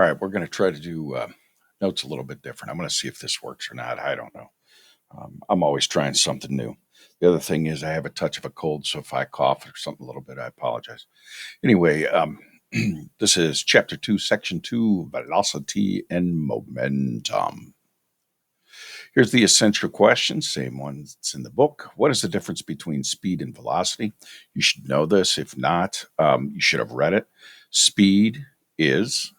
All right, we're going to try to do notes a little bit different. I'm going to see if this works or not. I don't know. I'm always trying something new. The other thing is I have a touch of a cold, so if I cough or something a little bit, I apologize. Anyway, this is Chapter 2, Section 2, Velocity and Momentum. Here's the essential question, same one that's in the book. What is the difference between speed and velocity? You should know this. If not, you should have read it. Speed is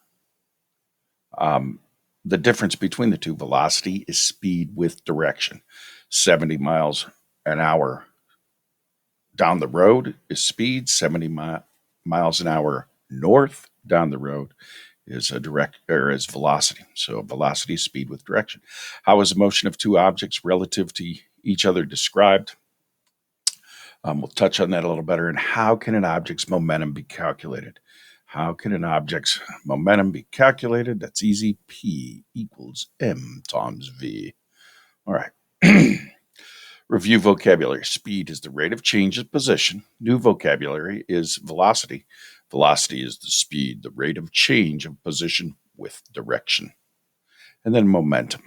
um, the difference between the two. Velocity is speed with direction. 70 miles an hour down the road is speed. 70 miles an hour north down the road is is velocity. So velocity is speed with direction. How is the motion of two objects relative to each other described? We'll touch on that a little better. And how can an object's momentum be calculated? How can an object's momentum be calculated? That's easy. P equals M times V. All right. Review vocabulary. Speed is the rate of change of position. New vocabulary is velocity. Velocity is the speed, the rate of change of position with direction. And then momentum.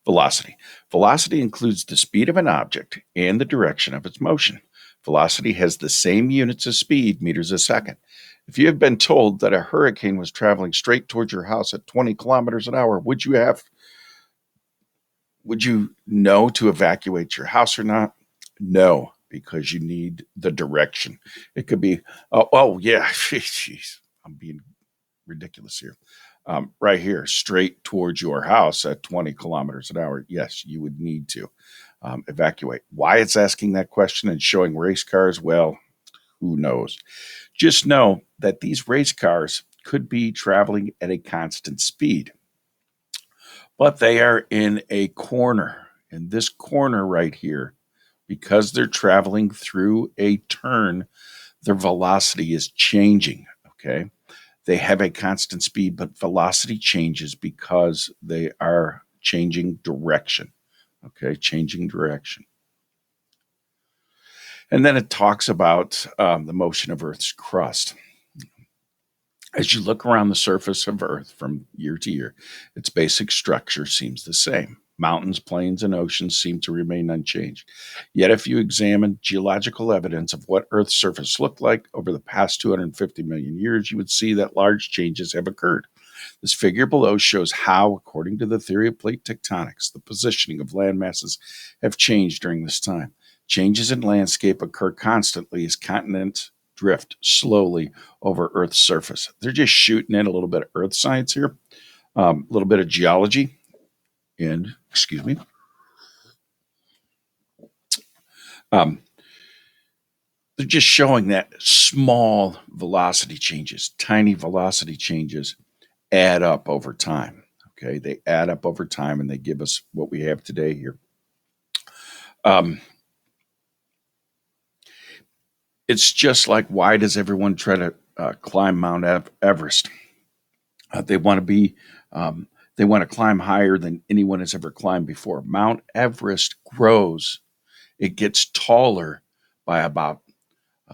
Velocity. Velocity includes the speed of an object and the direction of its motion. Velocity has the same units as speed, meters a second. If you have been told that a hurricane was traveling straight towards your house at 20 kilometers an hour, would you know to evacuate your house or not? No, because you need the direction. It could be, oh yeah, jeez, I'm being ridiculous here. Right here, straight towards your house at 20 kilometers an hour. Yes, you would need to evacuate. Why it's asking that question and showing race cars, well, who knows? Just know that these race cars could be traveling at a constant speed, but they are in a corner. In this corner right here, because they're traveling through a turn, their velocity is changing. Okay. They have a constant speed, but velocity changes because they are changing direction. Okay. Changing direction. And then it talks about the motion of Earth's crust. As you look around the surface of Earth from year to year, its basic structure seems the same. Mountains, plains, and oceans seem to remain unchanged. Yet, if you examine geological evidence of what Earth's surface looked like over the past 250 million years, you would see that large changes have occurred. This figure below shows how, according to the theory of plate tectonics, the positioning of land masses have changed during this time. Changes in landscape occur constantly as continents drift slowly over Earth's surface. They're just shooting in a little bit of Earth science here, a little bit of geology, and um, they're just showing that small velocity changes, tiny velocity changes, add up over time. Okay, they add up over time, and they give us what we have today here. Um, it's just like, why does everyone try to climb Mount Everest? They want to be they want to climb higher than anyone has ever climbed before. Mount Everest grows; it gets taller by about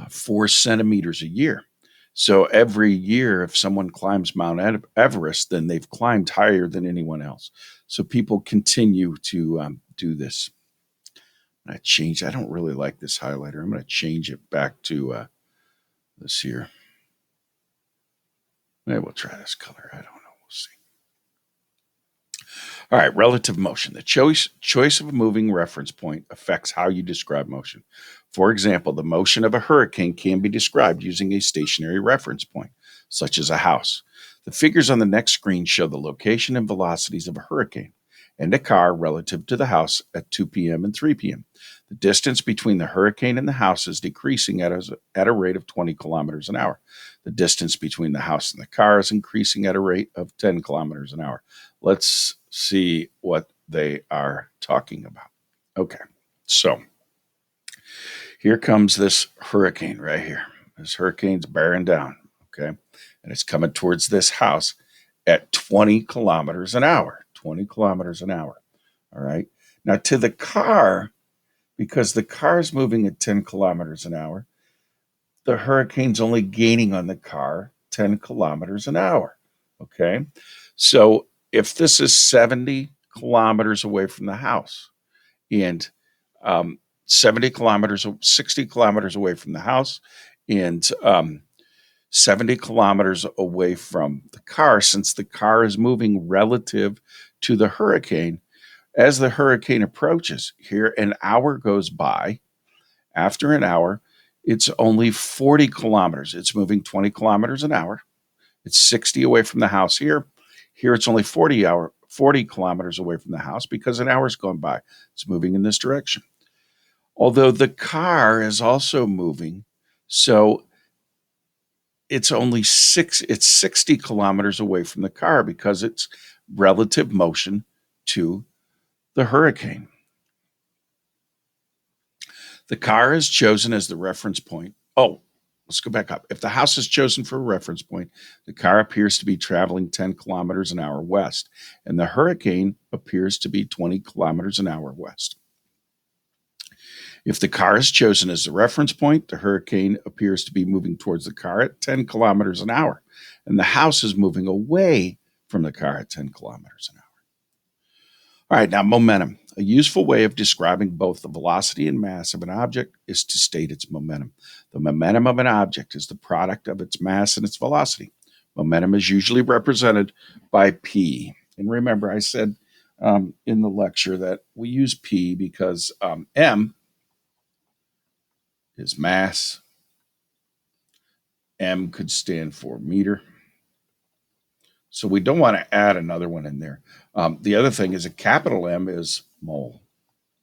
4 centimeters a year. So every year, if someone climbs Mount Everest, then they've climbed higher than anyone else. So people continue to do this. I change. I don't really like this highlighter. I'm going to change it back to this here. Maybe we'll try this color. I don't know. We'll see. All right, relative motion. The choice of a moving reference point affects how you describe motion. For example, the motion of a hurricane can be described using a stationary reference point, such as a house. The figures on the next screen show the location and velocities of a hurricane and a car relative to the house at 2 p.m. and 3 p.m. The distance between the hurricane and the house is decreasing at a rate of 20 kilometers an hour. The distance between the house and the car is increasing at a rate of 10 kilometers an hour. Let's see what they are talking about. Okay, so here comes this hurricane right here. This hurricane's bearing down, okay? And it's coming towards this house at 20 kilometers an hour. 20 kilometers an hour, all right? Now to the car, because the car is moving at 10 kilometers an hour, the hurricane's only gaining on the car 10 kilometers an hour. Okay. So if this is 70 kilometers away from the house and 70 kilometers, 60 kilometers away from the house and 70 kilometers away from the car, since the car is moving relative to the hurricane, as the hurricane approaches, here an hour goes by. After an hour, it's only 40 kilometers. It's moving 20 kilometers an hour. It's 60 away from the house here. Here it's only 40 kilometers away from the house because an hour's gone by. It's moving in this direction. Although the car is also moving, so it's 60 kilometers away from the car because it's relative motion to the hurricane. The car is chosen as the reference point. Oh, let's go back up. If the house is chosen for a reference point, the car appears to be traveling 10 kilometers an hour west, and the hurricane appears to be 20 kilometers an hour west. If the car is chosen as the reference point, the hurricane appears to be moving towards the car at 10 kilometers an hour, and the house is moving away from the car at 10 kilometers an hour. All right, now momentum. A useful way of describing both the velocity and mass of an object is to state its momentum. The momentum of an object is the product of its mass and its velocity. Momentum is usually represented by P. And remember, I said in the lecture that we use P because M is mass. M could stand for meter. So we don't want to add another one in there. The other thing is a capital M is mole,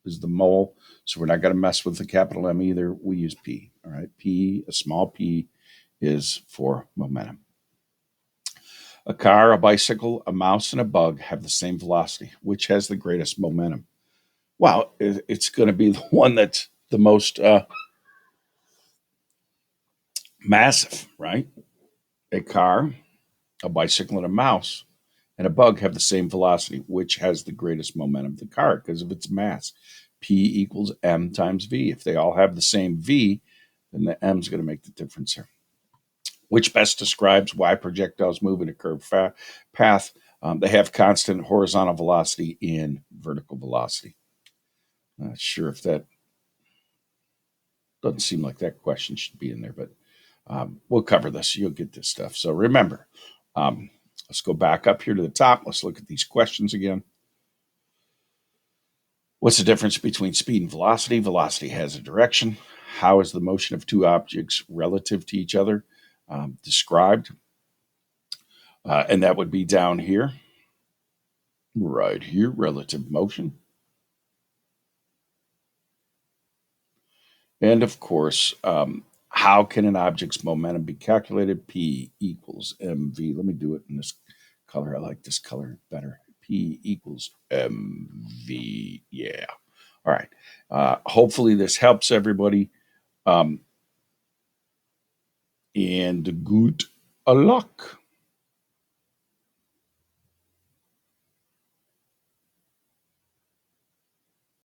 is the mole. So we're not going to mess with the capital M either. We use P. All right. P, a small p, is for momentum. A car, a bicycle, a mouse, and a bug have the same velocity. Which has the greatest momentum? Well, it's going to be the one that's the most massive, right? A car, a bicycle, and a mouse and a bug have the same velocity. Which has the greatest momentum? The car, because of its mass. P equals M times V. If they all have the same V, then the M is going to make the difference here. Which best describes why projectiles move in a curved path? They have constant horizontal velocity and vertical velocity. Not sure if that doesn't seem like that question should be in there, but we'll cover this. You'll get this stuff. So remember, let's go back up here to the top. Let's look at these questions again. What's the difference between speed and velocity? Velocity has a direction. How is the motion of two objects relative to each other described? And that would be down here, right here, relative motion. And of course, how can an object's momentum be calculated? P equals mv. Let me do it in this color. I like this color better. P equals mv. Yeah. All right. Hopefully this helps everybody. And good luck.